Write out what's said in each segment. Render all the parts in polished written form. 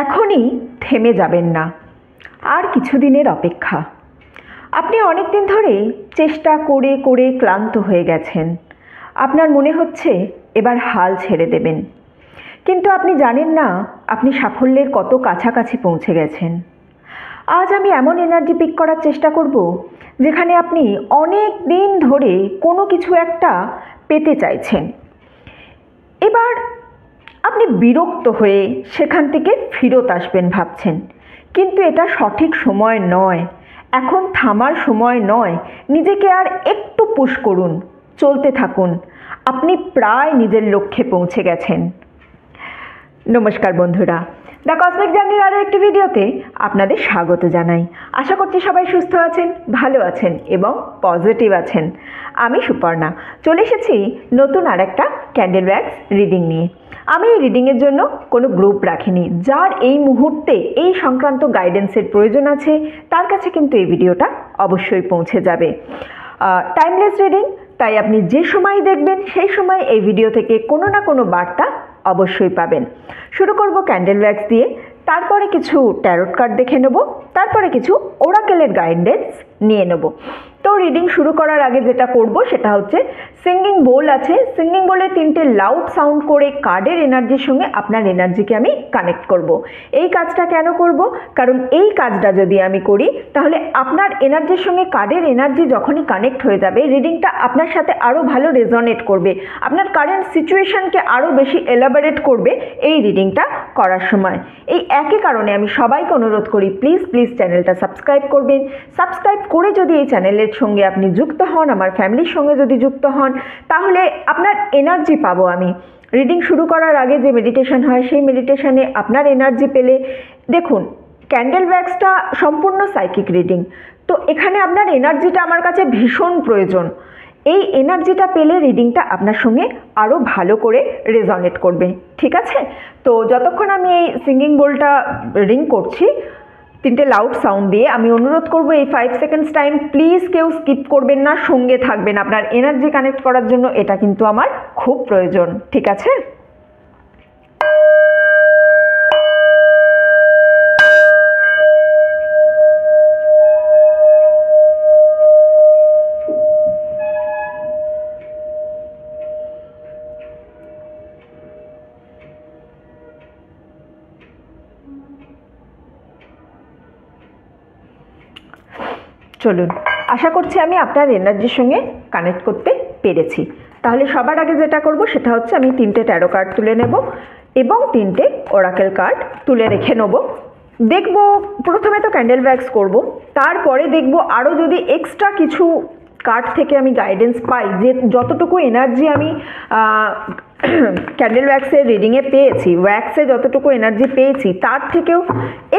এখনই থেমে যাবেন না, আর কিছুদিনের অপেক্ষা। আপনি অনেক দিন ধরে চেষ্টা করে করে ক্লান্ত হয়ে গেছেন। আপনার মনে হচ্ছে এবার হাল ছেড়ে দেবেন, কিন্তু আপনি জানেন না আপনি সাফল্যের কত কাছাকাছি পৌঁছে গেছেন। আজ আমি এমন এনার্জি পিক করার চেষ্টা করব যেখানে আপনি অনেক দিন ধরে কোনো কিছু একটা পেতে চাইছেন। এবার আপনি বিরক্ত হয়ে সেখান থেকে ফেরত আসবেন ভাবছেন, কিন্তু এটা সঠিক সময় নয়, এখন থামার সময় নয়। নিজেকে আর একটু পুশ করুন, চলতে থাকুন। আপনি প্রায় নিজের লক্ষ্যে পৌঁছে গেছেন। নমস্কার বন্ধুরা, দ্য কসমিক জার্নির আরও একটি ভিডিওতে আপনাদের স্বাগত জানাই। আশা করছি সবাই সুস্থ আছেন, ভালো আছেন এবং পজিটিভ আছেন। আমি সুপর্ণা চলে এসেছি নতুন আর একটা ক্যান্ডেল ওয়্যাক্স রিডিং নিয়ে। আমি এই রিডিংয়ের জন্য কোনো গ্রুপ রাখিনি। যার এই মুহূর্তে এই সংক্রান্ত গাইডেন্সের প্রয়োজন আছে তার কাছে কিন্তু এই ভিডিওটা অবশ্যই পৌঁছে যাবে। টাইমলেস রিডিং, তাই আপনি যে সময় দেখবেন সেই সময় এই ভিডিও থেকে কোনো না কোনো বার্তা অবশ্যই পাবেন। শুরু করব ক্যান্ডেল ওয়্যাক্স দিয়ে, তারপরে কিছু ট্যারোট কার্ড দেখে নেব, তারপরে কিছু ওরাকেলের গাইডেন্স নিয়ে নেব। তো রিডিং শুরু করার আগে যেটা করব সেটা হচ্ছে সিঙ্গিং বোল আছে, সিঙ্গিং বোলে 3টে লাউড সাউন্ড করে কার্ডের এনার্জির সঙ্গে আপনার এনার্জিকে আমি কানেক্ট করব। এই কাজটা কেন করব? কারণ এই কাজটা যদি আমি করি তাহলে আপনার এনার্জির সঙ্গে কার্ডের এনার্জি যখনই কানেক্ট হয়ে যাবে, রিডিংটা আপনার সাথে আরও ভালো রেজনেট করবে, আপনার কারেন্ট সিচুয়েশনকে আরও বেশি এলাবোরেট করবে এই রিডিংটা করার সময়। এই একই কারণে আমি সবাইকে অনুরোধ করি, প্লিজ প্লিজ চ্যানেলটা সাবস্ক্রাইব করবেন। সাবস্ক্রাইব করে যদি এই চ্যানেলের সঙ্গে আপনি যুক্ত হন, আমার ফ্যামিলির সঙ্গে যদি যুক্ত হন, তাহলে আপনার এনার্জি পাবো আমি। রিডিং শুরু করার আগে যে মেডিটেশন হয় সেই মেডিটেশনে আপনার এনার্জি পেলে, দেখুন ক্যান্ডেল ওয়্যাক্সটা সম্পূর্ণ সাইকিক রিডিং, তো এখানে আপনার এনার্জিটা আমার কাছে ভীষণ প্রয়োজন। এই এনার্জিটা পেলে রিডিংটা আপনার সঙ্গে আরও ভালো করে রেজনেট করবে, ঠিক আছে? তো যতক্ষণ আমি এই সিঙ্গিং বোলটা রিং করছি 3টে লাউড সাউন্ড দিয়ে, আমি অনুরোধ করব এই 5 সেকেন্ডস টাইম প্লিজ কেউ স্কিপ করবেন না, সঙ্গে থাকবেন। আপনার এনার্জি কানেক্ট করার জন্য এটা কিন্তু আমার খুব প্রয়োজন, ঠিক আছে? চলুন, আশা করছি আমি আপনার এনার্জির সঙ্গে কানেক্ট করতে পেরেছি। তাহলে সবার আগে যেটা করব সেটা হচ্ছে আমি 3টে ট্যারো কার্ড তুলে নেব এবং 3টে ওরাকেল কার্ড তুলে রেখে নেব। দেখব প্রথমে তো ক্যান্ডেল ওয়্যাক্স করব, তারপরে দেখব আরও যদি এক্সট্রা কিছু কার্ড থেকে আমি গাইডেন্স পাই, যে যতটুকু এনার্জি আমি ক্যান্ডেল ওয়্যাক্সের রিডিংয়ে পেয়েছি, ওয়্যাক্সে যতটুকু এনার্জি পেয়েছি তার থেকেও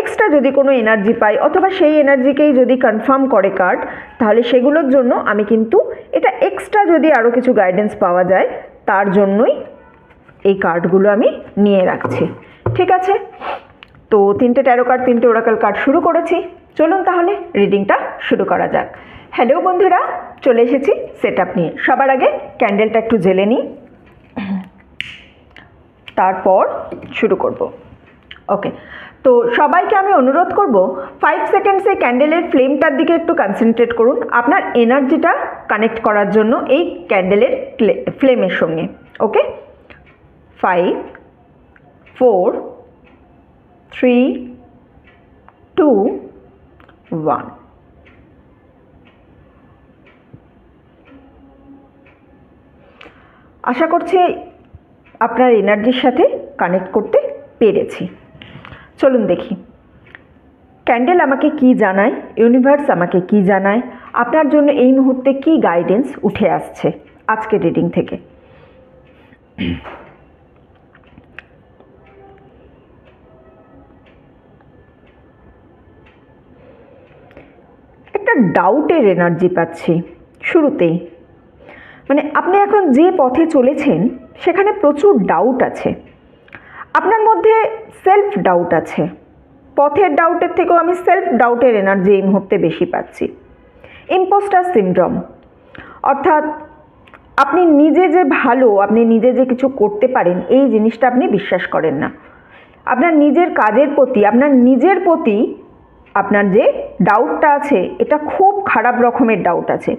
এক্সট্রা যদি কোনো এনার্জি পাই, অথবা সেই এনার্জিকেই যদি কনফার্ম করে কার্ড, তাহলে সেগুলোর জন্য আমি কিন্তু এটা এক্সট্রা যদি আরও কিছু গাইডেন্স পাওয়া যায় তার জন্যই এই কার্ডগুলো আমি নিয়ে রাখছি, ঠিক আছে? তো 3টে ট্যারো কার্ড 3টে ওরাকেল কার্ড শুরু করেছি, চলুন তাহলে রিডিংটা শুরু করা যাক। হ্যালো বন্ধুরা, চলে এসেছি সেট আপ নিয়ে। সবার আগে ক্যান্ডেলটা একটু জ্বেলে নিই, তারপর শুরু করব। ওকে, তো সবাইকে আমি অনুরোধ করব 5 সেকেন্ডস এই ক্যান্ডেলের ফ্লেমটার দিকে একটু কনসেন্ট্রেট করুন আপনার এনার্জিটা কানেক্ট করার জন্য এই ক্যান্ডেলের ফ্লেমের সঙ্গে। ওকে, 5 4 3 2 1। আশা করছি আপনার এনার্জির সাথে কানেক্ট করতে পেরেছি। চলুন দেখি ক্যান্ডেল আমাকে কি জানায়, ইউনিভার্স আমাকে কি জানায়, আপনার জন্য এই মুহূর্তে কি গাইডেন্স উঠে আসছে আজকের রিডিং থেকে। একটা ডাউটের এনার্জি পাচ্ছি শুরুতেই, মানে আপনি এখন যে পথে চলেছেন সেখানে প্রচুর ডাউট আছে, আপনার মধ্যে সেলফ ডাউট আছে। পথের ডাউটের থেকেও আমি সেলফ ডাউটের এনার্জি এই মুহূর্তে বেশি পাচ্ছি। ইম্পোস্টার সিনড্রোম, অর্থাৎ আপনি নিজে যে ভালো, আপনি নিজে যে কিছু করতে পারেন এই জিনিসটা আপনি বিশ্বাস করেন না। আপনার নিজের কাজের প্রতি, আপনার নিজের প্রতি আপনার যে ডাউটটা আছে এটা খুব খারাপ রকমের ডাউট আছে।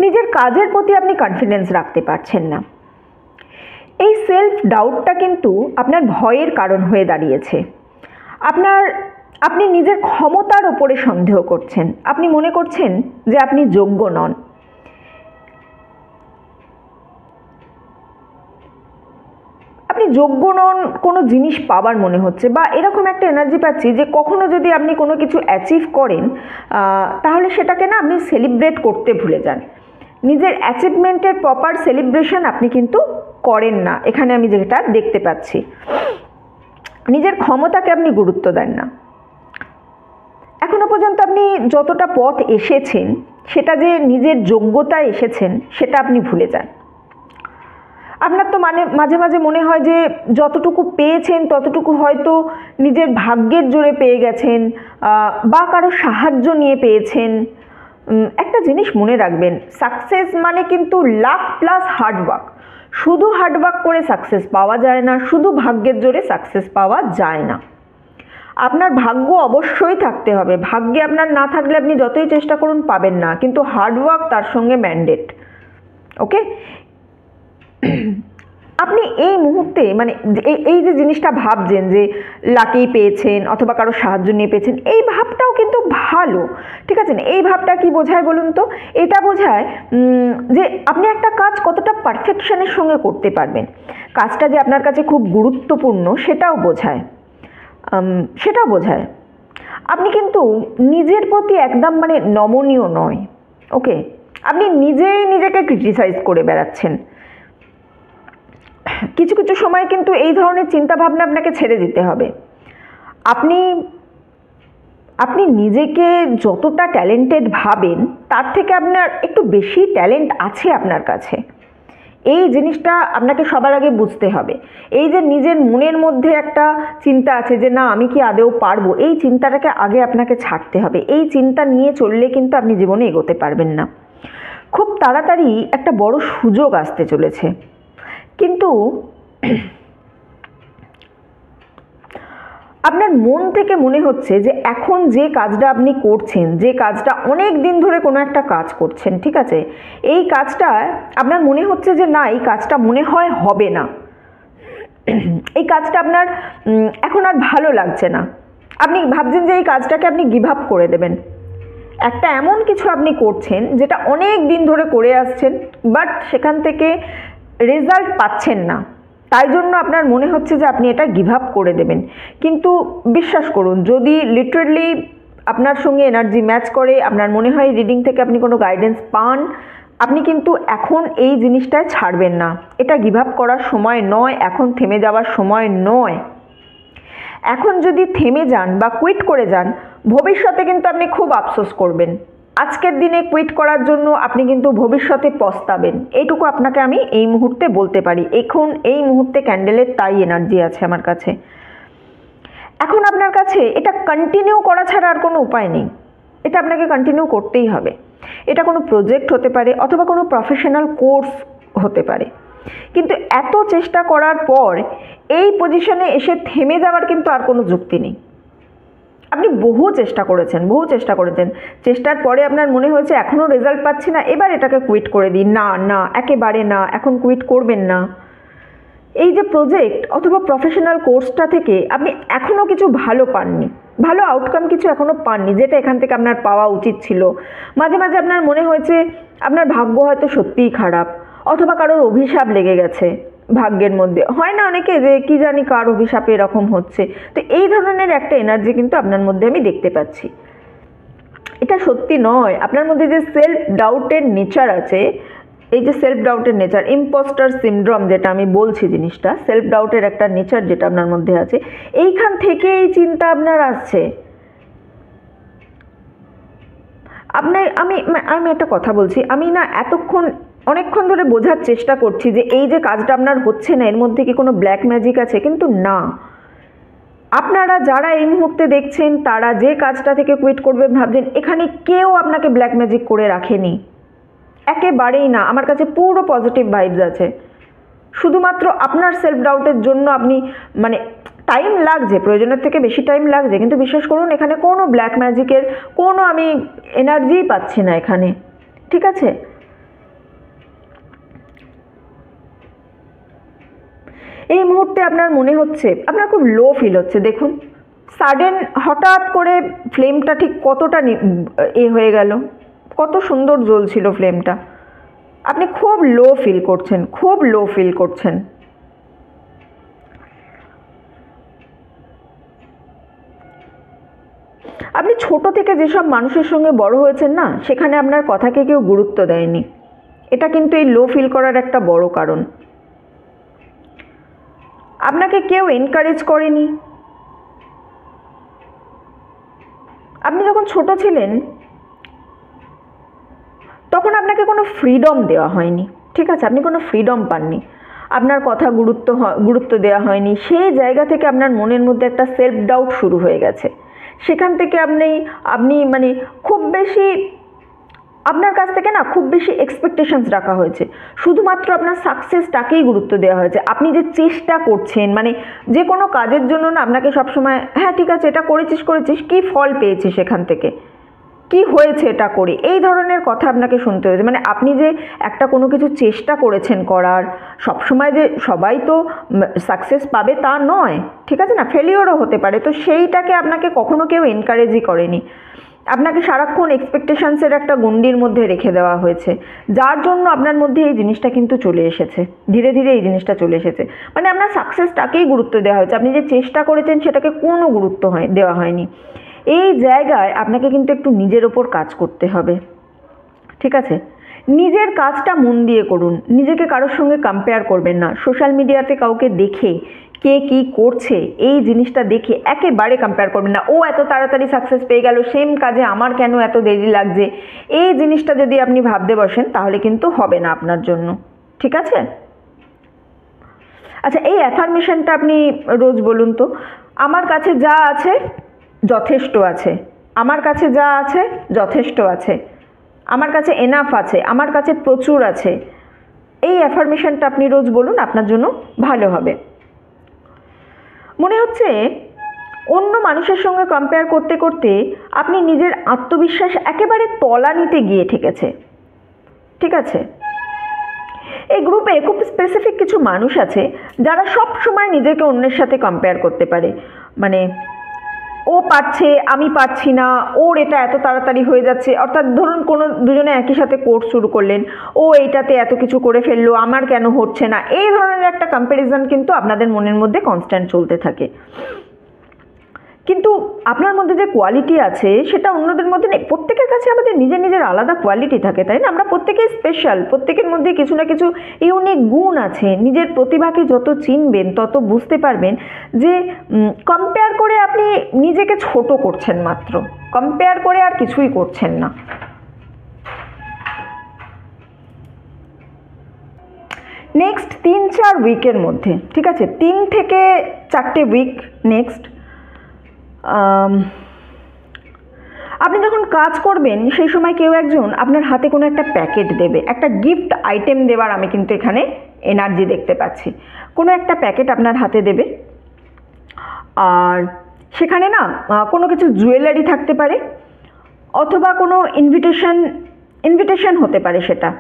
নিজের কাজের প্রতি আপনি কনফিডেন্স রাখতে পারছেন না। এই সেলফ ডাউটটা কিন্তু আপনার ভয়ের কারণ হয়ে দাঁড়িয়েছে। আপনি নিজের ক্ষমতার ওপরে সন্দেহ করছেন। আপনি মনে করছেন যে আপনি যোগ্য নন। আপনি যোগ্য নন কোনো জিনিস পাবার মনে হচ্ছে, বা এরকম একটা এনার্জি পাচ্ছি যে কখনো যদি আপনি কোনো কিছু অ্যাচিভ করেন তাহলে সেটাকে না আপনি সেলিব্রেট করতে ভুলে যান। নিজের অ্যাচিভমেন্টের প্রপার সেলিব্রেশন আপনি কিন্তু করেন না, এখানে আমি যেটা দেখতে পাচ্ছি। নিজের ক্ষমতাকে আপনি গুরুত্ব দেন না। এখনো পর্যন্ত আপনি যতটা পথ এসেছেন সেটা যে নিজের যোগ্যতায় এসেছেন সেটা আপনি ভুলে যান। আপনার তো মাঝে মাঝে মনে হয় যে যতটুকু পেয়েছেন ততটুকু হয়তো নিজের ভাগ্যের জোরে পেয়ে গেছেন, বা কারো সাহায্য নিয়ে পেয়েছেন। একটা জিনিস মনে রাখবেন, সাকসেস মানে কিন্তু লাক প্লাস হার্ডওয়ার্ক। শুধু হার্ডওয়ার্ক করে সাকসেস পাওয়া যায় না, শুধু ভাগ্যের জোরে সাকসেস পাওয়া যায় না। আপনার ভাগ্য অবশ্যই থাকতে হবে। ভাগ্যে আপনার না থাকলে আপনি যতই চেষ্টা করুন পাবেন না, কিন্তু হার্ডওয়ার্ক তার সঙ্গে ম্যান্ডেট। ওকে, আপনি এই মুহূর্তে মানে এই যে জিনিসটা ভাবছেন যে লাকি পেয়েছেন অথবা কারো সাহায্য নিয়ে পেয়েছেন, এই ভাবটাও কিন্তু ভালো, ঠিক আছে না? এই ভাবটা কি বোঝায় বলুন তো? এটা বোঝায় যে আপনি একটা কাজ কতটা পারফেকশনের সঙ্গে করতে পারবেন, কাজটা যে আপনার কাছে খুব গুরুত্বপূর্ণ সেটাও বোঝায়। আপনি কিন্তু নিজের প্রতি একদম মানে নমনীয় নয়। ওকে, আপনি নিজেই নিজেকে ক্রিটিসাইজ করে বেড়াচ্ছেন। কিছু কিছু সময় কিন্তু এই ধরনের চিন্তাভাবনা আপনাকে ছেড়ে দিতে হবে। আপনি নিজেকে যতটা ট্যালেন্টেড ভাবেন তার থেকে আপনার একটু বেশি ট্যালেন্ট আছে আপনার কাছে। এই জিনিসটা আপনাকে সবার আগে বুঝতে হবে। এই যে নিজের মনের মধ্যে একটা চিন্তা আছে যে না আমি কি আদৌ পারবো, এই চিন্তাটাকে আগে আপনাকে ছাড়তে হবে। এই চিন্তা নিয়ে চললে কিন্তু আপনি জীবনে এগোতে পারবেন না। খুব তাড়াতাড়ি একটা বড় সুযোগ আসতে চলেছে, কিন্তু আপনার মন থেকে মনে হচ্ছে যে এখন যে কাজটা আপনি করছেন, যে কাজটা অনেক দিন ধরে কোনো একটা কাজ করছেন, ঠিক আছে, এই কাজটা আপনার মনে হচ্ছে যে না এই কাজটা মনে হয় হবে না, এই কাজটা আপনার এখন আর ভালো লাগছে না। আপনি ভাবছেন যে এই কাজটাকে আপনি গিভ আপ করে দেবেন। একটা এমন কিছু আপনি করছেন যেটা অনেক দিন ধরে করে আসছেন, বাট সেখান থেকে রেজাল্ট পাচ্ছেন না, তাই জন্য আপনার মনে হচ্ছে যে আপনি এটা গিভ আপ করে দেবেন। কিন্তু বিশ্বাস করুন, যদি লিটারেলি আপনার সঙ্গে এনার্জি ম্যাচ করে, আপনার মনে হয় রিডিং থেকে আপনি কোনো গাইডেন্স পান, আপনি কিন্তু এখন এই জিনিসটায় ছাড়বেন না। এটা গিভ আপ করার সময় নয়, এখন থেমে যাওয়ার সময় নয়। এখন যদি থেমে যান বা কুইট করে যান, ভবিষ্যতে কিন্তু আপনি খুব আফসোস করবেন। আজকের দিনে কুইট করার জন্য আপনি কিন্তু ভবিষ্যতে পস্তাবেন, এইটুকু আপনাকে আমি এই মুহূর্তে বলতে পারি। এখন এই মুহূর্তে ক্যান্ডেলের তাই এনার্জি আছে আমার কাছে। এখন আপনার কাছে এটা কন্টিনিউ করা ছাড়া আর কোনো উপায় নেই, এটা আপনাকে কন্টিনিউ করতেই হবে। এটা কোনো প্রজেক্ট হতে পারে অথবা কোনো প্রফেশনাল কোর্স হতে পারে, কিন্তু এত চেষ্টা করার পর এই পজিশনে এসে থেমে যাওয়ার কিন্তু আর কোনো যুক্তি নেই। আপনি বহু চেষ্টা করেছেন, চেষ্টার পরে আপনার মনে হয়েছে এখনও রেজাল্ট পাচ্ছি না, এবার এটাকে কুইট করে দিই। না না, একেবারে না, এখন কুইট করবেন না। এই যে প্রজেক্ট অথবা প্রফেশনাল কোর্সটা থেকে আপনি এখনও কিছু ভালো পাননি, ভালো আউটকাম কিছু এখনও পাননি, যেটা এখান থেকে আপনার পাওয়া উচিত ছিল। মাঝে মাঝে আপনার মনে হয়েছে আপনার ভাগ্য হয়তো সত্যিই খারাপ, অথবা কারোর অভিশাপ লেগে গেছে ভাগ্যের মধ্যে। হয় না অনেকে যে কি জানি কার অভিশাপে এরকম হচ্ছে। তো এই ধরনের একটা এনার্জি কিন্তু আপনার মধ্যে আমি দেখতে পাচ্ছি। এটা সত্যি নয়, আপনার মধ্যে যে সেলফ ডাউটের নেচার আছে, এই যে সেলফ ডাউটের নেচার, ইম্পোস্টার সিনড্রোম যেটা আমি বলছি জিনিসটা, সেলফ ডাউটের একটা নেচার যেটা আপনার মধ্যে আছে, এইখান থেকে এই চিন্তা আপনার আসছে। আমি একটা কথা বলছি, আমি না অনেকক্ষণ ধরে বোঝার চেষ্টা করছি যে এই যে কাজটা আপনার হচ্ছে না, এর মধ্যে কি কোনো ব্ল্যাক ম্যাজিক আছে, কিন্তু না। আপনারা যারা এই মুহূর্তে দেখছেন, তারা যে কাজটা থেকে কুইট করবেন ভাবছেন, এখানে কেউ আপনাকে ব্ল্যাক ম্যাজিক করে রাখেনি, একেবারেই না। আমার কাছে পুরো পজিটিভ ভাইবস আছে। শুধুমাত্র আপনার সেলফ ডাউটের জন্য আপনি মানে টাইম লাগছে, প্রয়োজনের থেকে বেশি টাইম লাগছে, কিন্তু বিশ্বাস করুন এখানে কোনো ব্ল্যাক ম্যাজিকের কোনো আমি এনার্জিই পাচ্ছি না এখানে। ঠিক আছে, এই মুহূর্তে আপনার মনে হচ্ছে আপনার খুব লো ফিল হচ্ছে। দেখুন সাডেন হঠাৎ করে ফ্লেমটা ঠিক কতটা হয়ে গেল, কত সুন্দর জ্বলছিল ফ্লেমটা, আপনি খুব লো ফিল করছেন, খুব লো ফিল করছেন। আপনি ছোট থেকে যেসব মানুষের সঙ্গে বড় হয়েছেন না, সেখানে আপনার কথাকে কেউ গুরুত্ব দেয়নি, এটা কিন্তু এই লো ফিল করার একটা বড় কারণ। আপনাকে কেউ এনকারেজ করেনি। আপনি যখন ছোট ছিলেন তখন আপনাকে কোনো ফ্রিডম দেওয়া হয়নি। ঠিক আছে, আপনি কোনো ফ্রিডম পাননি, আপনার কথা গুরুত্ব দেওয়া হয়নি। সেই জায়গা থেকে আপনার মনের মধ্যে একটা সেলফ ডাউট শুরু হয়ে গেছে। সেখান থেকে আপনি মানে খুব বেশি আপনার কাছ থেকে না খুব বেশি এক্সপেকটেশনস রাখা হয়েছে, শুধুমাত্র আপনার সাকসেসটাকেই গুরুত্ব দেওয়া হয়েছে। আপনি যে চেষ্টা করছেন, মানে যে কোনো কাজের জন্য না আপনাকে সবসময় হ্যাঁ ঠিক আছে এটা করেছিস কী ফল পেয়েছিস সেখান থেকে, কি হয়েছে এটা করে, এই ধরনের কথা আপনাকে শুনতে হয়েছে। মানে আপনি যে একটা কোনো কিছু চেষ্টা করেছেন করার, সবসময় যে সবাই তো সাকসেস পাবে তা নয়, ঠিক আছে না, ফেলিওরও হতে পারে, তো সেইটাকে আপনাকে কখনো কেউ এনকারেজই করেনি। আপনাকে সারাক্ষণ এক্সপেকটেশনসের একটা গণ্ডির মধ্যে রেখে দেওয়া হয়েছে, যার জন্য আপনার মধ্যে এই জিনিসটা কিন্তু চলে এসেছে, ধীরে ধীরে এই জিনিসটা চলে এসেছে। মানে আপনার সাকসেসটাকেই গুরুত্ব দেওয়া হয়েছে, আপনি যে চেষ্টা করেছেন সেটাকে কোনো গুরুত্ব দেওয়া হয়নি। এই জায়গায় আপনাকে কিন্তু একটু নিজের ওপর কাজ করতে হবে। ঠিক আছে, নিজের কাজটা মন দিয়ে করুন, নিজেকে কারোর সঙ্গে কম্পেয়ার করবেন না। সোশ্যাল মিডিয়াতে কাউকে দেখে কে কি করছে এই জিনিসটা দেখে একেবারে কম্পেয়ার করবেন না। ও এত তাড়াতাড়ি সাকসেস পেয়ে গেল, সেম কাজে আমার কেন এত দেরি লাগছে, এই জিনিসটা যদি আপনি ভাবতে বসেন তাহলে কিন্তু হবে না আপনার জন্য। ঠিক আছে, আচ্ছা এই অ্যাফার্মেশনটা আপনি রোজ বলুন তো, আমার কাছে যা আছে যথেষ্ট আছে, আমার কাছে যা আছে যথেষ্ট আছে, আমার কাছে এনাফ আছে, আমার কাছে প্রচুর আছে। এই অ্যাফার্মেশনটা আপনি রোজ বলুন, আপনার জন্য ভালো হবে। মনে হচ্ছে অন্য মানুষের সঙ্গে কম্পেয়ার করতে করতে আপনি নিজের আত্মবিশ্বাস একেবারে তলানিতে গিয়ে ঠেকেছে। ঠিক আছে, এই গ্রুপে খুব স্পেসিফিক কিছু মানুষ আছে যারা সব সময় নিজেকে অন্যের সাথে কম্পেয়ার করতে পারে। মানে ও পারছে আমি পারছি না, ওর এটা এত তাড়াতাড়ি হয়ে যাচ্ছে, অর্থাৎ ধরুন কোনো দুজনে একই সাথে কোর্স শুরু করলেন, ও এইটাতে এত কিছু করে ফেললো, আমার কেন হচ্ছে না, এই ধরনের একটা কম্প্যারিজন কিন্তু আপনাদের মনের মধ্যে কনস্ট্যান্ট চলতে থাকে। কিন্তু আপনার মধ্যে যে কোয়ালিটি আছে সেটা অন্যদের মধ্যে নেই। প্রত্যেকের কাছে আমাদের নিজের নিজের আলাদা কোয়ালিটি থাকে, তাই না? আমরা প্রত্যেকেই স্পেশাল, প্রত্যেকের মধ্যে কিছু না কিছু ইউনিক গুণ আছে। নিজের প্রতিভাকে যত চিনবেন তত বুঝতে পারবেন যে কম্পেয়ার করে আপনি নিজেকে ছোট করছেন, মাত্র কম্পেয়ার করে আর কিছুই করছেন না। নেক্সট 3-4 উইকের মধ্যে, ঠিক আছে, 3 থেকে 4টে উইক নেক্সট, আপনি যখন কাজ করবেন সেই সময় কেউ একজন আপনার হাতে কোনো একটা প্যাকেট দেবে, একটা গিফট আইটেম দেওয়ার আমি কিন্তু এখানে এনার্জি দেখতে পাচ্ছি। কোনো একটা প্যাকেট আপনার হাতে দেবে, আর সেখানে না কোনো কিছু জুয়েলারি থাকতে পারে, অথবা কোনো ইনভিটেশন হতে পারে, সেটা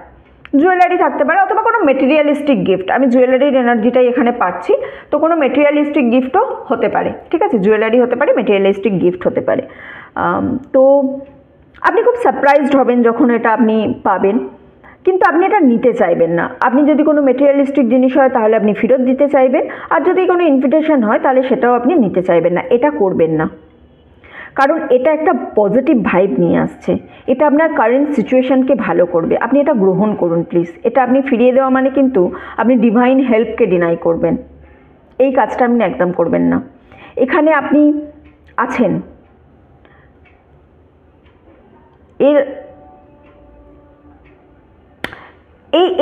জুয়েলারি থাকতে পারে, অথবা কোনো মেটেরিয়ালিস্টিক গিফট। আমি জুয়েলারির এনার্জিটাই এখানে পাচ্ছি, তো কোনো মেটেরিয়ালিস্টিক গিফটও হতে পারে। ঠিক আছে, জুয়েলারি হতে পারে, মেটেরিয়ালিস্টিক গিফট হতে পারে। তো আপনি খুব সারপ্রাইজড হবেন যখন এটা আপনি পাবেন, কিন্তু আপনি এটা নিতে চাইবেন না। আপনি যদি কোনো মেটেরিয়ালিস্টিক জিনিস হয় তাহলে আপনি ফেরত দিতে চাইবেন, আর যদি কোনো ইনভিটেশন হয় তাহলে সেটাও আপনি নিতে চাইবেন না। এটা করবেন না, কারণ এটা একটা পজিটিভ ভাইব নিয়ে আসছে, এটা আপনার কারেন্ট সিচুয়েশনকে ভালো করবে। আপনি এটা গ্রহণ করুন প্লিজ। এটা আপনি ফিরিয়ে দেওয়া মানে কিন্তু আপনি ডিভাইন হেল্পকে ডিনাই করবেন। এই কাজটা আপনি একদম করবেন না। এখানে আপনি আছেন,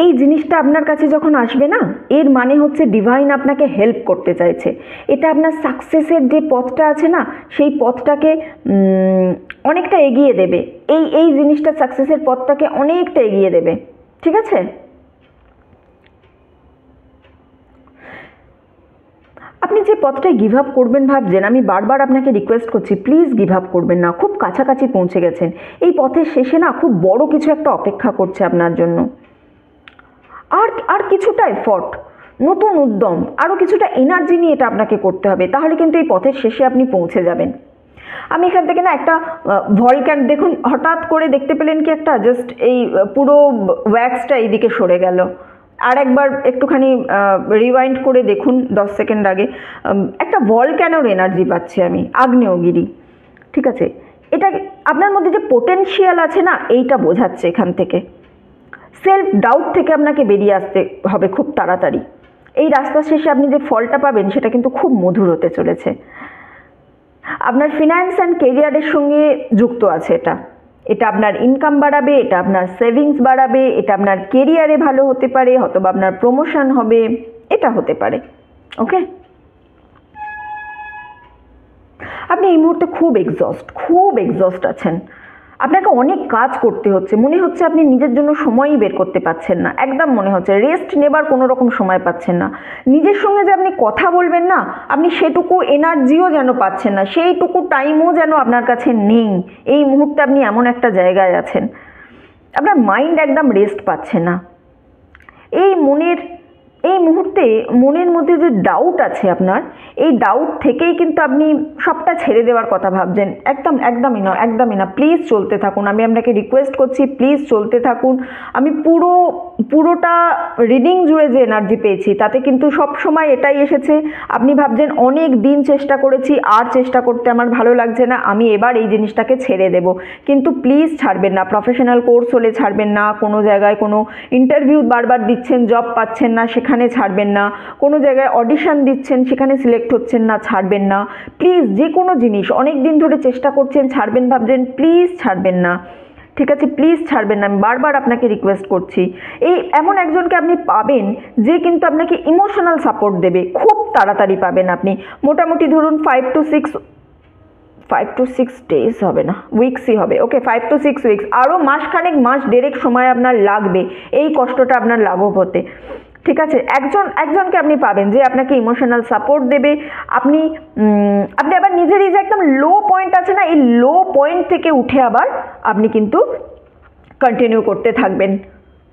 এই জিনিসটা আপনার কাছে যখন আসবে না, এর মানে হচ্ছে ডিভাইন আপনাকে হেল্প করতে চাইছে। এটা আপনার সাকসেসের যে পথটা আছে না, সেই পথটাকে অনেকটা এগিয়ে দেবে। এই জিনিসটা সাকসেসের পথটাকে অনেকটা এগিয়ে দেবে। ঠিক আছে, আপনি যে পথটায় গিভ আপ করবেন ভাবছেন, আমি বারবার আপনাকে রিকোয়েস্ট করছি, প্লিজ গিভ আপ করবেন না। খুব কাছাকাছি পৌঁছে গেছেন, এই পথের শেষে না খুব বড় কিছু একটা অপেক্ষা করছে আপনার জন্য। আর আর কিছুটা এফর্ট, নতুন উদ্যম, আরও কিছুটা এনার্জি নিয়ে এটা আপনাকে করতে হবে, তাহলে কিন্তু এই পথের শেষে আপনি পৌঁছে যাবেন। আমি এখান থেকে না একটা ভলক্যান, দেখুন হঠাৎ করে দেখতে পেলেন কি একটা জাস্ট এই পুরো ওয়্যাক্সটা এইদিকে সরে গেল। আর একবার একটুখানি রিওয়াইন্ড করে দেখুন 10 সেকেন্ড আগে, একটা ভলক্যানোর এনার্জি পাচ্ছি আমি, আগ্নেয়গিরি। ঠিক আছে, এটা আপনার মধ্যে যে পোটেনশিয়াল আছে না, এইটা বোঝাচ্ছে এখান থেকে। সেলফ ডাউট থেকে আপনাকে বেরিয়ে আসতে হবে খুব তাড়াতাড়ি। এই রাস্তার শেষে আপনি যে ফলটা পাবেন সেটা কিন্তু খুব মধুর হতে চলেছে। আপনার ফিনান্স অ্যান্ড কেরিয়ারের সঙ্গে যুক্ত আছে এটা। এটা আপনার ইনকাম বাড়াবে, এটা আপনার সেভিংস বাড়াবে, এটা আপনার কেরিয়ারে ভালো হতে পারে, অথবা আপনার প্রমোশন হবে, এটা হতে পারে। ওকে, আপনি এই মুহূর্তে খুব এক্সস্ট আছেন। আপনাকে অনেক কাজ করতে হচ্ছে, মনে হচ্ছে আপনি নিজের জন্য সময়ই বের করতে পারছেন না, একদম মনে হচ্ছে রেস্ট নেবার কোনো রকম সময় পাচ্ছেন না। নিজের সঙ্গে যে আপনি কথা বলবেন না, আপনি সেটুকু এনার্জিও যেন পাচ্ছেন না, সেইটুকু টাইমও যেন আপনার কাছে নেই। এই মুহূর্তে আপনি এমন একটা জায়গায় আছেন, আপনার মাইন্ড একদম রেস্ট পাচ্ছে না। এই মুহূর্তে মনের মধ্যে যে ডাউট আছে আপনার, এই ডাউট থেকেই কিন্তু আপনি সবটা ছেড়ে দেওয়ার কথা ভাবছেন। একদমই না, প্লিজ চলতে থাকুন। আমি আপনাকে রিকোয়েস্ট করছি, প্লিজ চলতে থাকুন। আমি পুরোটা রিডিং জুড়ে যে এনার্জি পেয়েছি, তাতে কিন্তু সব সময় এটাই এসেছে, আপনি ভাবছেন অনেক দিন চেষ্টা করেছি, আর চেষ্টা করতে আমার ভালো লাগছে না, আমি এবার এই জিনিসটাকে ছেড়ে দেব। কিন্তু প্লিজ ছাড়বেন না। প্রফেশনাল কোর্স হলে ছাড়বেন না, কোনো জায়গায় কোনো ইন্টারভিউ বারবার দিচ্ছেন, জব পাচ্ছেন না, সেখানে ছাড়বেন না, কোনো জায়গায় অডিশন দিচ্ছেন, সেখানে সিলেক্ট হচ্ছেন না, ছাড়বেন না। প্লিজ, যে কোনো জিনিস অনেক দিন ধরে চেষ্টা করছেন, ছাড়বেন ভাবছেন, প্লিজ ছাড়বেন না। ঠিক আছে, প্লিজ ছাড়বেন না, আমি বারবার আপনাকে রিকোয়েস্ট করছি। এমন একজনকে আপনি পাবেন যে কিন্তু আপনাকে ইমোশনাল সাপোর্ট দেবে, খুব তাড়াতাড়ি পাবেন আপনি। মোটামুটি ধরুন 5 to 6 ডেজ হবে না, উইকসই হবে। ওকে, 5 to 6 উইকস, আরও মাস দেড়েক সময় আপনার লাগবে এই কষ্টটা আপনার লাঘব হতে। ঠিক আছে, একজনকে আপনি পাবেন যে আপনাকে ইমোশনাল সাপোর্ট দেবে। আপনি আবার নিজের এই যে একদম লো পয়েন্ট আছে না, এই লো পয়েন্ট থেকে উঠে আবার আপনি কিন্তু কন্টিনিউ করতে থাকবেন।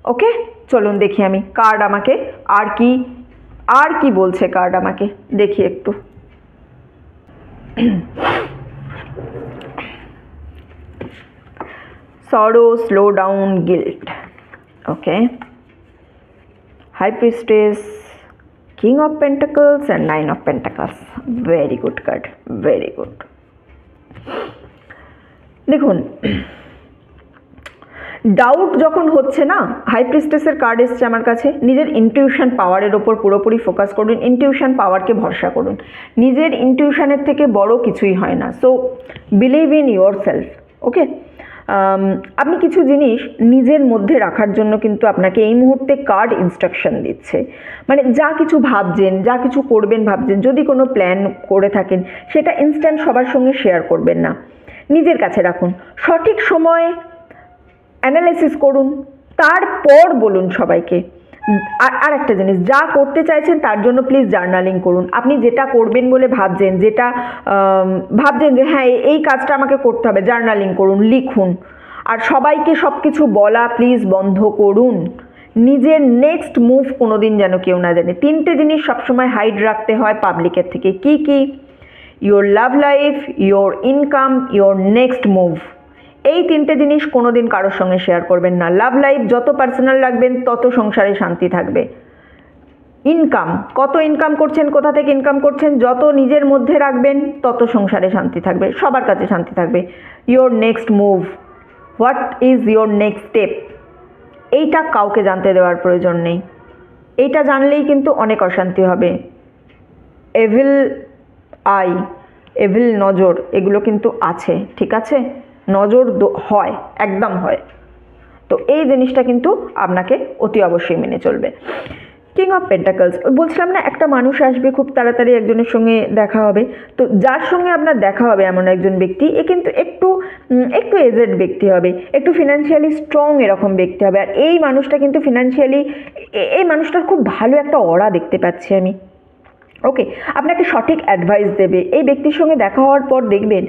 ওকে, চলুন দেখি আমি কার্ড আমাকে আর কি বলছে কার্ড আমাকে, দেখি একটু। sorrow, slow down, guilt. Okay, High Priestess, King of Pentacles and Nine of Pentacles. Very good card, very good. দেখুন, ডাউট যখন হচ্ছে না, হাই প্রিস্টেসের কার্ড এসছে আমার কাছে। নিজের ইনটিউশন পাওয়ারের ওপর পুরোপুরি ফোকাস করুন, ইনটিউশন পাওয়ারকে ভরসা করুন। নিজের ইনটিউশনের থেকে বড় কিছুই হয় না। So believe in yourself. Okay, আপনি কিছু জিনিস নিজের মধ্যে রাখার জন্য কিন্তু আপনাকে এই মুহূর্তে কার্ড ইনস্ট্রাকশন দিচ্ছে। মানে যা কিছু ভাবছেন, যা কিছু করবেন ভাবছেন, যদি কোনো প্ল্যান করে থাকেন, সেটা ইনস্ট্যান্ট সবার সঙ্গে শেয়ার করবেন না, নিজের কাছে রাখুন। সঠিক সময় অ্যানালাইসিস করুন, তারপর বলুন সবাইকে। আর একটা জিনিস, যা করতে চাইছেন তার জন্য প্লিজ জার্নালিং করুন। আপনি যেটা করবেন বলে ভাবছেন, যে হ্যাঁ এই কাজটা আমাকে করতে হবে, জার্নালিং করুন, লিখুন। আর সবাইকে সব কিছু বলা প্লিজ বন্ধ করুন। নিজের নেক্সট মুভ কোনোদিন যেন কেউ না জানে। 3টে জিনিস সবসময় হাইড রাখতে হয় পাবলিকের থেকে। কি? Your love life, your income, your next move. এই 3টে জিনিস কোনোদিন কারোর সঙ্গে শেয়ার করবেন না। লাভ লাইফ যত পার্সোনাল রাখবেন তত সংসারে শান্তি থাকবে। ইনকাম, কত ইনকাম করছেন, কোথা থেকে ইনকাম করছেন, যত নিজের মধ্যে রাখবেন তত সংসারে শান্তি থাকবে, সবার কাছে শান্তি থাকবে। Your next move, what is your next step, এইটা কাউকে জানতে দেওয়ার প্রয়োজন নেই। এইটা জানলেই কিন্তু অনেক অশান্তি হবে। এভিল আই, এভিল নজর, এগুলো কিন্তু আছে। ঠিক আছে, নজর হয়, একদম হয়। তো এই জিনিসটা কিন্তু আপনাকে অতি অবশ্যই মেনে চলবে। কিং অফ পেন্টাকলস, বলছিলাম না একটা মানুষ আসবে খুব তাড়াতাড়ি, একজনের সঙ্গে দেখা হবে। তো যার সঙ্গে আপনার দেখা হবে এমন একজন ব্যক্তি, এ কিন্তু একটু এজেড ব্যক্তি হবে, একটু ফিনান্সিয়ালি স্ট্রং এরকম ব্যক্তি হবে। আর এই মানুষটা কিন্তু ফিনান্সিয়ালি, এই মানুষটার খুব ভালো একটা অরা দেখতে পাচ্ছি আমি। ওকে, আপনাকে সঠিক অ্যাডভাইস দেবে। এই ব্যক্তির সঙ্গে দেখা হওয়ার পর দেখবেন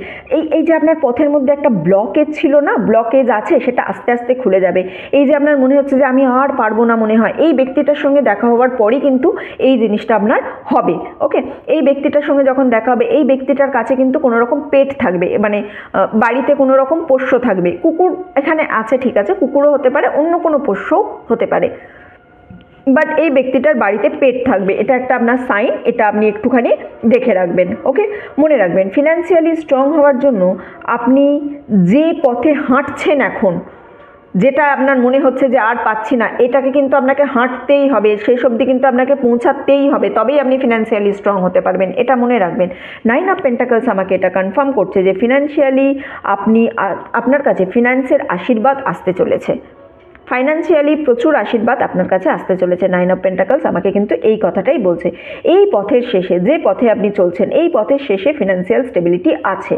এই যে আপনার পথের মধ্যে একটা ব্লকেজ ছিল না, ব্লকেজ আছে, সেটা আস্তে আস্তে খুলে যাবে। এই যে আপনার মনে হচ্ছে যে আমি আর পারবো না মনে হয়, এই ব্যক্তিটার সঙ্গে দেখা হওয়ার পরই কিন্তু এই জিনিসটা আপনার হবে। ওকে, এই ব্যক্তিটার সঙ্গে যখন দেখা হবে, এই ব্যক্তিটার কাছে কিন্তু কোনো রকম পেট থাকবে, মানে বাড়িতে কোনো রকম পোষ্য থাকবে। কুকুর এখানে আছে, ঠিক আছে, কুকুরও হতে পারে, অন্য কোনো পোষ্যও হতে পারে, বাট এই ব্যক্তিটার বাড়িতে পেট থাকবে, এটা একটা আপনার সাইন, এটা আপনি একটুখানি দেখে রাখবেন। ওকে, মনে রাখবেন ফিনান্সিয়ালি স্ট্রং হওয়ার জন্য আপনি যে পথে হাঁটছেন এখন, যেটা আপনার মনে হচ্ছে যে আর পাচ্ছি না, এটাকে কিন্তু আপনাকে হাঁটতেই হবে, শেষ অবধি কিন্তু আপনাকে পৌঁছাতেই হবে, তবেই আপনি ফিনান্সিয়ালি স্ট্রং হতে পারবেন, এটা মনে রাখবেন। 9 অফ পেন্টাকলস আমাকে এটা কনফার্ম করছে যে ফিনান্সিয়ালি আপনার কাছে ফিনান্সের আশীর্বাদ আসতে চলেছে, ফাইন্যান্সিয়ালি প্রচুর আশীর্বাদ আপনার কাছে আসতে চলেছে। 9 অফ পেন্টাকলস আমাকে কিন্তু এই কথাটাই বলছে। এই পথের শেষে, যে পথে আপনি চলছেন, এই পথের শেষে ফিনান্সিয়াল স্টেবিলিটি আছে।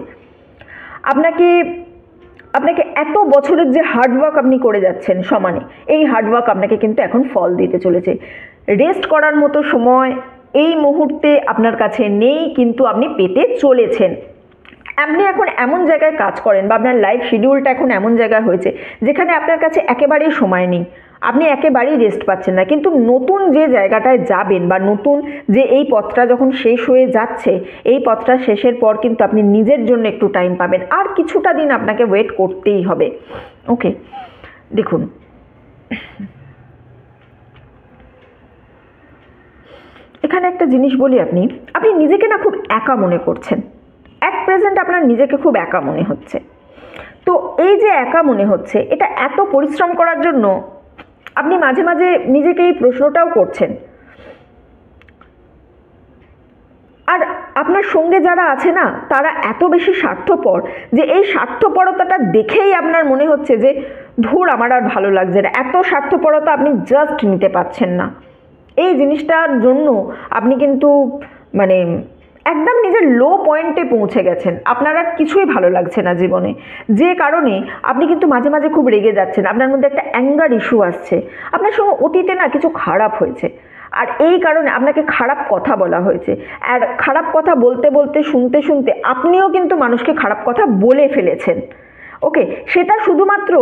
আপনাকে এত বছরের যে হার্ডওয়ার্ক আপনি করে যাচ্ছেন সমানে, এই হার্ডওয়ার্ক আপনাকে কিন্তু এখন ফল দিতে চলেছে। রেস্ট করার মতো সময় এই মুহূর্তে আপনার কাছে নেই, কিন্তু আপনি পেতে চলেছেন। আপনি এখন এমন জায়গায় কাজ করেন, বা আপনার লাইফ শিডিউলটা এখন এমন জায়গায় হয়েছে যেখানে আপনার কাছে একেবারেই সময় নেই, আপনি একেবারেই রেস্ট পাচ্ছেন না। কিন্তু নতুন যে জায়গাটায় যাবেন, বা নতুন যে এই পথটা যখন শেষ হয়ে যাচ্ছে, এই পথটা শেষের পর কিন্তু আপনি নিজের জন্য একটু টাইম পাবেন, আর কিছুটা দিন আপনাকে ওয়েট করতেই হবে। ওকে, দেখুন এখানে একটা জিনিস বলি, আপনি নিজেকে না খুব একা মনে করছেন, অ্যাট প্রেজেন্ট আপনার নিজেকে খুব একা মনে হচ্ছে। তো এই যে একা মনে হচ্ছে, এটা এত পরিশ্রম করার জন্য আপনি মাঝে মাঝে নিজেকে এই প্রশ্নটাও করছেন। আর আপনার সঙ্গে যারা আছে না, তারা এত বেশি স্বার্থপর যে এই স্বার্থপরতাটা দেখেই আপনার মনে হচ্ছে যে ধুর, আমার আর ভালো লাগছে না। এত স্বার্থপরতা আপনি জাস্ট নিতে পারছেন না। এই জিনিসটার জন্য আপনি কিন্তু মানে একদম নিজের লো পয়েন্টে পৌঁছে গেছেন, আপনার আর কিছুই ভালো লাগছে না জীবনে, যে কারণে আপনি কিন্তু মাঝে মাঝে খুব রেগে যাচ্ছেন, আপনার মধ্যে একটা অ্যাঙ্গার ইস্যু আসছে, আপনার সঙ্গে অতীতে না কিছু খারাপ হয়েছে, আর এই কারণে আপনাকে খারাপ কথা বলা হয়েছে। আর খারাপ কথা বলতে বলতে, শুনতে শুনতে আপনিও কিন্তু মানুষকে খারাপ কথা বলে ফেলেছেন। ওকে, সেটা শুধুমাত্র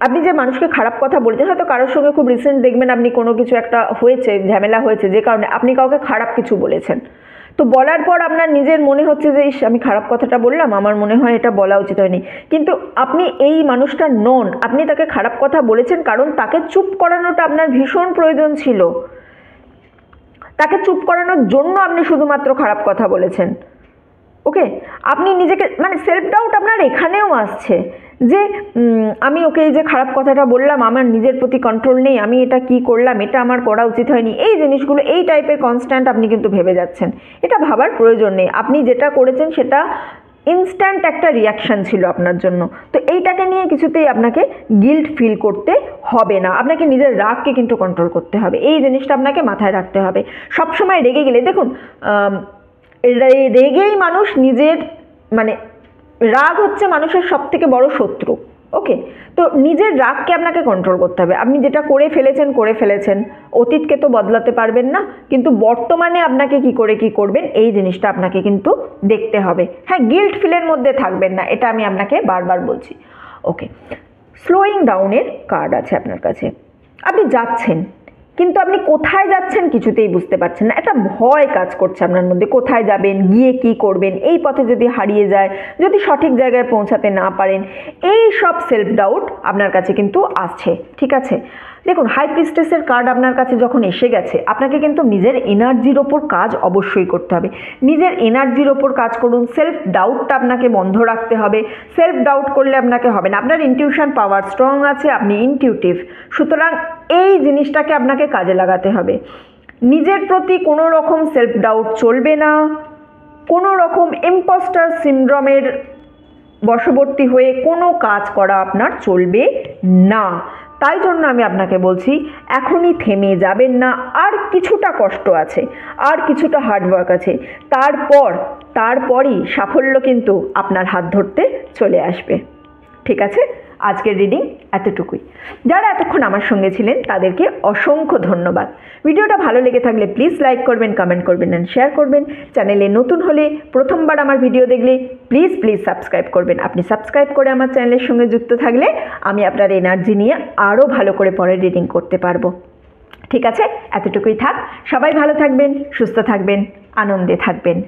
আপনি যে মানুষকে খারাপ কথা বলছেন, হয়তো কারোর সঙ্গে খুব রিসেন্ট দেখবেন আপনি কোনো কিছু একটা হয়েছে, ঝামেলা হয়েছে, যে কারণে আপনি কাউকে খারাপ কিছু বলেছেন। তো বলার পর আপনার নিজের মনে হচ্ছে যে আমি খারাপ কথাটা বললাম, আমার মনে হয় এটা বলা উচিত হয়নি। কিন্তু আপনি এই মানুষটা নন, আপনি তাকে খারাপ কথা বলেছেন কারণ তাকে চুপ করানোটা আপনার ভীষণ প্রয়োজন ছিল। তাকে চুপ করানোর জন্য আপনি শুধুমাত্র খারাপ কথা বলেছেন। ওকে, আপনি নিজেকে মানে সেলফ ডাউট আপনার এখানেও আসছে যে আমি ওকে এই যে খারাপ কথাটা বললাম, আমার নিজের প্রতি কন্ট্রোল নেই, আমি এটা কি করলাম, এটা আমার করা উচিত হয়নি, এই জিনিসগুলো, এই টাইপের কনস্ট্যান্ট আপনি কিন্তু ভেবে যাচ্ছেন। এটা ভাবার প্রয়োজন নেই, আপনি যেটা করেছেন সেটা ইনস্ট্যান্ট একটা রিয়াকশান ছিল আপনার জন্য। তো এইটাকে নিয়ে কিছুতেই আপনাকে গিল্ট ফিল করতে হবে না, আপনাকে নিজের রাগকে কিন্তু কন্ট্রোল করতে হবে, এই জিনিসটা আপনাকে মাথায় রাখতে হবে। সবসময় রেগে গেলে, দেখুন রেগেই মানুষ নিজের মানে রাগ হচ্ছে মানুষের সবথেকে বড় শত্রু। ওকে, তো নিজের রাগকে আপনাকে কন্ট্রোল করতে হবে। আপনি যেটা করে ফেলেছেন, অতীতকে তো বদলাতে পারবেন না, কিন্তু বর্তমানে আপনাকে কি করে কি করবেন, এই জিনিসটা আপনাকে কিন্তু দেখতে হবে। হ্যাঁ, গিল্ট ফিলের মধ্যে থাকবেন না, এটা আমি আপনাকে বারবার বলছি। ওকে, স্লোয়িং ডাউনের কার্ড আছে আপনার কাছে। আপনি যাচ্ছেন, কিন্তু আপনি কোথায় যাচ্ছেন কিছুতেই বুঝতে পারছেন না, একটা ভয় কাজ করছে আপনার মধ্যে, কোথায় যাবেন, গিয়ে কি করবেন, এই পথে যদি হারিয়ে যায়, যদি সঠিক জায়গায় পৌঁছাতে না পারেন, এই সব সেলফ ডাউট আপনার কাছে কিন্তু আসছে। ঠিক আছে, দেখুন হাই প্রিস্টেসের কার্ড আপনার কাছে যখন এসে গেছে, আপনাকে কিন্তু নিজের এনার্জির ওপর কাজ অবশ্যই করতে হবে। নিজের এনার্জির ওপর কাজ করুন, সেলফ ডাউটটা আপনাকে বন্ধ রাখতে হবে। সেলফ ডাউট করলে আপনাকে হবে না, আপনার ইনটিউশন পাওয়ার স্ট্রং আছে, আপনি ইনটিউটিভ, সুতরাং এই জিনিসটাকে আপনাকে কাজে লাগাতে হবে। নিজের প্রতি কোনো রকম সেলফ ডাউট চলবে না, কোনো রকম ইম্পোস্টার সিনড্রোমের বশবর্তী হয়ে কোনো কাজ করা আপনার চলবে না। তাই জন্য আমি আপনাকে বলছি, এখনই থেমে যাবেন না, আর কিছুটা কষ্ট আছে, আর কিছুটা হার্ডওয়ার্ক আছে, তারপরই সাফল্য কিন্তু আপনার হাত ধরতে চলে আসবে। ঠিক আছে, আজকের রিডিং এতটুকুই। যারা এতক্ষণ আমার সঙ্গে ছিলেন তাদেরকে অসংখ্য ধন্যবাদ। ভিডিওটা ভালো লেগে থাকলে প্লিজ লাইক করবেন, কমেন্ট করবেন অ্যান্ড শেয়ার করবেন। চ্যানেলে নতুন হলে, প্রথমবার আমার ভিডিও দেখলে প্লিজ সাবস্ক্রাইব করবেন। আপনি সাবস্ক্রাইব করে আমার চ্যানেলের সঙ্গে যুক্ত থাকলে আমি আপনার এনার্জি নিয়ে আরও ভালো করে পরে রিডিং করতে পারবো। ঠিক আছে, এতটুকুই থাক। সবাই ভালো থাকবেন, সুস্থ থাকবেন, আনন্দে থাকবেন।